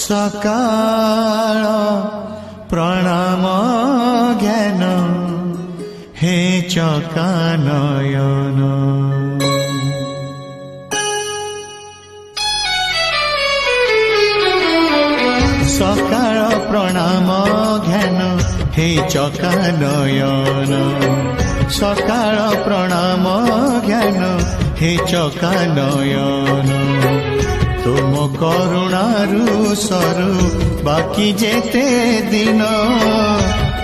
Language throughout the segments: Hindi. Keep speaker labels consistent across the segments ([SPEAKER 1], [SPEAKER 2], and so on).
[SPEAKER 1] सकाळ प्रणाम ज्ञान हे चकानयन। सकाळ प्रणाम ज्ञान हे चकानयन। सकाळ प्रणाम ज्ञान हे चकानयन। तुम करुणारू सरू बाकी जेते दिन।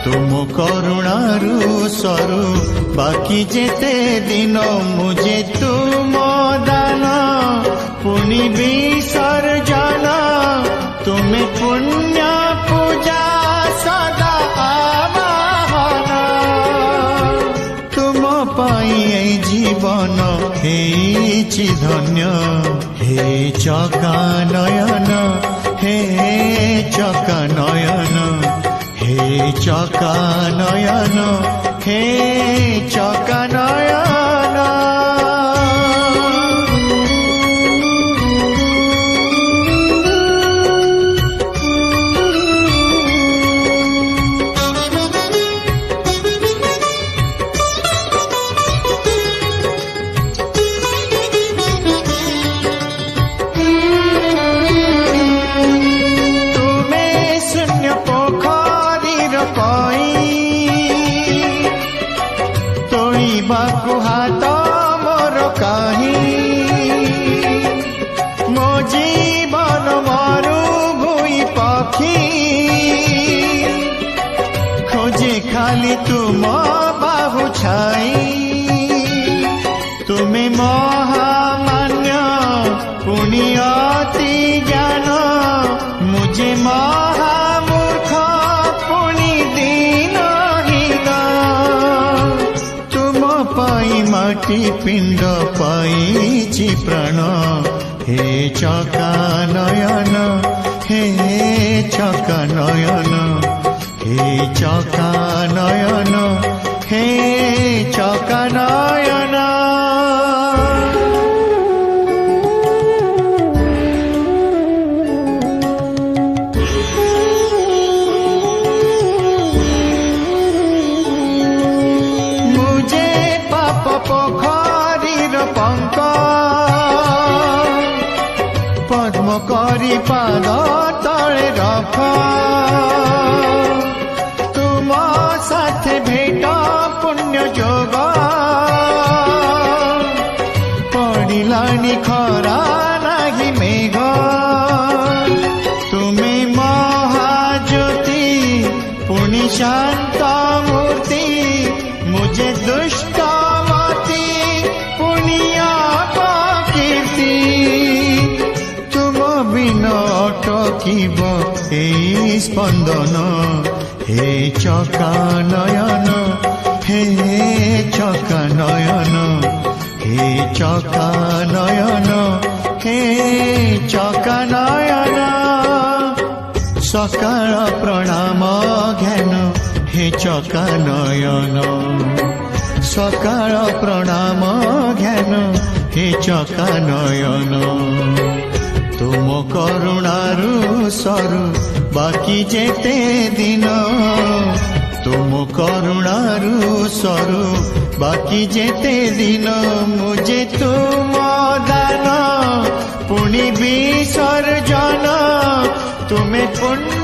[SPEAKER 1] तुम करुणारू सरू बाकी जेते दिन। मुझे तुम दान पुनि विसर्जन। तुम्हें पुण्य पूजा सदा आवाहन। तुम पाई जीवन हेछि धन्य। हे चकानयन हे चकानयन हे चकानयन हे चकानयन। हाथ मोर कहीं मो जीवन मारू भूई पक्षी। खोजे खाली तुम बाहु छाई। तुम्हें महामान्य पुनि अति ज्ञान। मुझे महामूर्ख पुनि दीनहीन। पाई माटी पिंड पाई प्राण। हे चकानयन हे चकानयन हे चकानयन हे चकानयन। पोखरीर पंक पद्म करी पाद तले रख। तुम साथे भेट पुण्य जोग। पड़िलानी खरा नाही मेघ। तुम्हें महाज्योति पुनि शांत मूर्ति। मुझे दुष्ट अटकिब ए स्पंदन। हे चकानयन हे चकानयन हे चकानयन हे चकानयन। सकाळ प्रणाम ज्ञान हे चकानयन। सकाळ प्रणाम ज्ञान हे चकानयन। तुम करुणारू सरू बाकी जेते दिन। तुम करुणारू सरू बाकी जेते दिन। मुझे तुम दान पुनि विसर्जन। तुम्हें पुण्य